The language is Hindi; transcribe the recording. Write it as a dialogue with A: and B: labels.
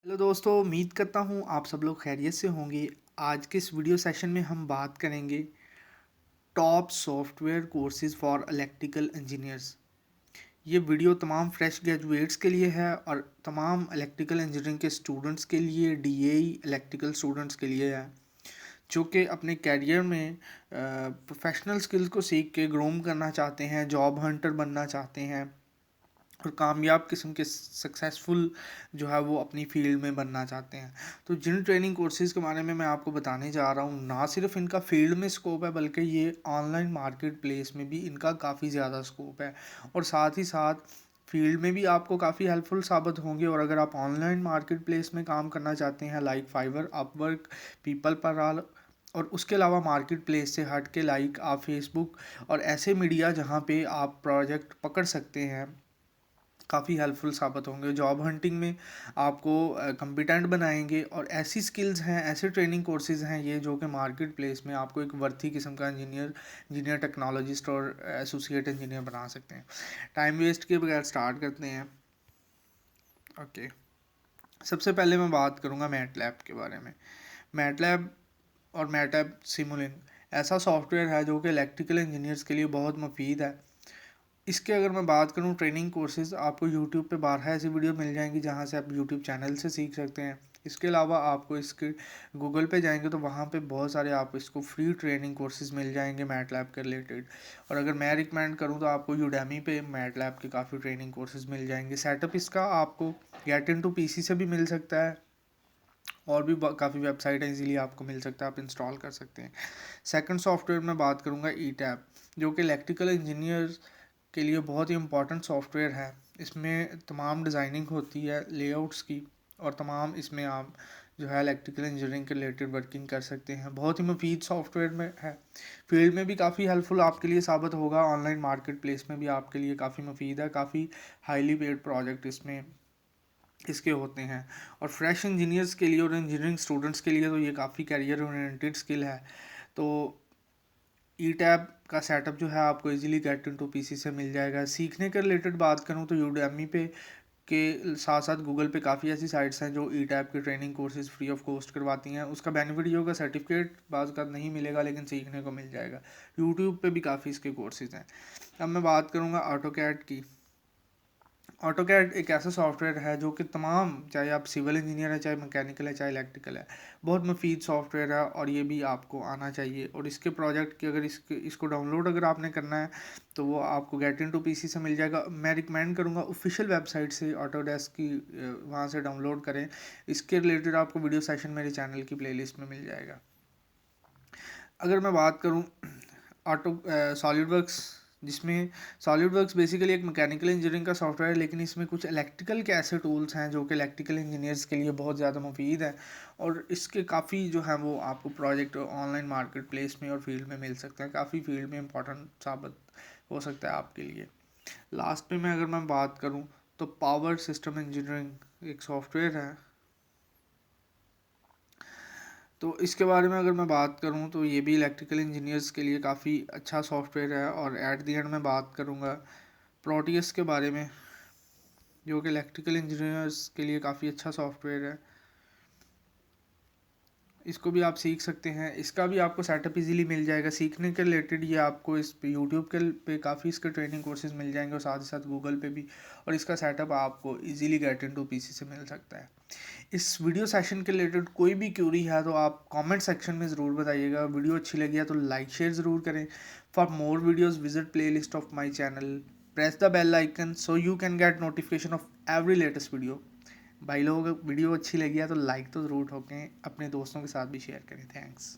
A: हेलो दोस्तों, उम्मीद करता हूँ आप सब लोग खैरियत से होंगे। आज के इस वीडियो सेशन में हम बात करेंगे top software courses for electrical engineers. ये वीडियो तमाम फ्रेश ग्रेजुएट्स के लिए है और तमाम इलेक्ट्रिकल इंजीनियरिंग के स्टूडेंट्स के लिए, डीएई इलेक्ट्रिकल स्टूडेंट्स के लिए है जो कि अपने कैरियर में प्रोफेशनल स्किल्स को सीख के ग्रूम करना चाहते हैं, जॉब हंटर बनना चाहते हैं और कामयाब किस्म के सक्सेसफुल जो है वो अपनी फील्ड में बनना चाहते हैं। तो जिन ट्रेनिंग कोर्सेज़ के बारे में मैं आपको बताने जा रहा हूँ, ना सिर्फ इनका फील्ड में स्कोप है बल्कि ये ऑनलाइन मार्केट प्लेस में भी इनका काफ़ी ज़्यादा स्कोप है और साथ ही साथ फील्ड में भी आपको काफ़ी हेल्पफुल साबित होंगे। और अगर आप ऑनलाइन मार्केट प्लेस में काम करना चाहते हैं लाइक फाइवर, अपवर्क, पीपल पर और उसके अलावा मार्केट प्लेस से हट के लाइक आप फेसबुक और ऐसे मीडिया जहाँ पे आप प्रोजेक्ट पकड़ सकते हैं, काफ़ी हेल्पफुल साबित होंगे। जॉब हंटिंग में आपको कम्पिटेंट बनाएंगे और ऐसी स्किल्स हैं, ऐसे ट्रेनिंग कोर्सेज हैं ये जो कि मार्केट प्लेस में आपको एक वर्थी किस्म का इंजीनियर टेक्नोलॉजिस्ट और एसोसिएट इंजीनियर बना सकते हैं। टाइम वेस्ट के बगैर स्टार्ट करते हैं। ओके, सबसे पहले मैं बात करूँगा मैटलैब के बारे में। मैटलैब और मैटलैब सिमुलिंक ऐसा सॉफ्टवेयर है जो कि इलेक्ट्रिकल इंजीनियर्स के लिए बहुत मुफीद है। इसके अगर मैं बात करूं ट्रेनिंग कोर्सेज, आपको यूट्यूब पे 12 ऐसी वीडियो मिल जाएंगी जहां से आप यूट्यूब चैनल से सीख सकते हैं। इसके अलावा आपको इसके गूगल पे जाएंगे तो वहाँ पे बहुत सारे आप इसको फ्री ट्रेनिंग कोर्सेज मिल जाएंगे मैटलैब के रिलेटेड। और अगर मैं रिकमेंड करूँ तो आपको यूडेमी पे मैटलैब के काफ़ी ट्रेनिंग कोर्सेज मिल जाएंगे। सेटअप इसका आपको गेट इन टू पीसी से भी मिल सकता है और भी काफ़ी वेबसाइट है, इजीली आपको मिल सकता है, आप इंस्टॉल कर सकते हैं। सेकंड सॉफ्टवेयर में बात करूँगा ई टैब, जो कि इलेक्ट्रिकल इंजीनियर के लिए बहुत ही इम्पॉर्टेंट सॉफ्टवेयर है। इसमें तमाम डिज़ाइनिंग होती है लेआउट्स की और तमाम इसमें आप जो है इलेक्ट्रिकल इंजीनियरिंग के रिलेटेड वर्किंग कर सकते हैं। बहुत ही मुफीद सॉफ्टवेयर में है, फील्ड में भी काफ़ी हेल्पफुल आपके लिए साबित होगा, ऑनलाइन मार्केट प्लेस में भी आपके लिए काफ़ी मुफीद है। काफ़ी हाईली पेड प्रोजेक्ट इसमें इसके होते हैं और फ्रेश इंजीनियर्स के लिए और इंजीनियरिंग स्टूडेंट्स के लिए तो ये काफ़ी कैरियर ओरिएंटेड स्किल है। तो ई टैब का सेटअप जो है आपको easily Get Into PC से मिल जाएगा। सीखने के रिलेटेड बात करूँ तो यूडेमी पे के साथ साथ गूगल पे काफ़ी ऐसी साइट्स हैं जो ई टैब के training courses free of cost करवाती हैं। उसका बेनिफिट ये होगा, सर्टिफिकेट बाज़ का नहीं मिलेगा लेकिन सीखने को मिल जाएगा। यूट्यूब पे भी काफ़ी इसके कोर्सेज हैं। अब मैं बात करूँगा ऑटो कैड की। ऑटो कैड एक ऐसा सॉफ्टवेयर है जो कि तमाम, चाहे आप सिविल इंजीनियर है, चाहे मैकेनिकल है, चाहे इलेक्ट्रिकल है, बहुत मुफीद सॉफ्टवेयर है और ये भी आपको आना चाहिए। और इसके प्रोजेक्ट की अगर इसको डाउनलोड अगर आपने करना है तो वो आपको गेट इन टू पीसी से मिल जाएगा। मैं रिकमेंड करूँगा ऑफिशियल वेबसाइट से ऑटोडेस्क की, वहाँ से डाउनलोड करें। इसके रिलेटेड आपको वीडियो सेशन मेरे चैनल की प्लेलिस्ट में मिल जाएगा। अगर मैं बात करूँ ऑटो सॉलिड वर्क्स, जिसमें सॉलिड वर्क्स बेसिकली एक मैकेनिकल इंजीनियरिंग का सॉफ्टवेयर है, लेकिन इसमें कुछ इलेक्ट्रिकल के ऐसे टूल्स हैं जो कि इलेक्ट्रिकल इंजीनियर्स के लिए बहुत ज़्यादा मुफीद है और इसके काफ़ी जो है वो आपको प्रोजेक्ट ऑनलाइन मार्केट प्लेस में और फील्ड में मिल सकते हैं। काफ़ी फील्ड में इंपॉर्टेंट साबित हो सकता है आपके लिए। लास्ट में अगर मैं बात करूँ तो पावर सिस्टम इंजीनियरिंग एक सॉफ्टवेयर है। तो इसके बारे में अगर मैं बात करूं तो ये भी इलेक्ट्रिकल इंजीनियर्स के लिए काफ़ी अच्छा सॉफ्टवेयर है। और एट दी एंड मैं बात करूंगा प्रोटियस के बारे में, जो कि इलेक्ट्रिकल इंजीनियर्स के लिए काफ़ी अच्छा सॉफ्टवेयर है। इसको भी आप सीख सकते हैं, इसका भी आपको सेटअप इजीली मिल जाएगा। सीखने के रिलेटेड ये आपको इस पे यूट्यूब के पे काफ़ी इसके ट्रेनिंग कोर्सेज मिल जाएंगे और साथ ही साथ गूगल पे भी। और इसका सेटअप आपको easily Get Into PC से मिल सकता है। इस वीडियो सेशन के रिलेटेड कोई भी क्यूरी है तो आप कमेंट सेक्शन में ज़रूर बताइएगा। वीडियो अच्छी लगी है तो लाइक शेयर ज़रूर करें। For more videos visit playlist of my channel, press the bell icon so you can get notification of every latest video. भाई लोग, वीडियो अच्छी लगी है तो लाइक तो ज़रूर ठोकें, अपने दोस्तों के साथ भी शेयर करें। थैंक्स।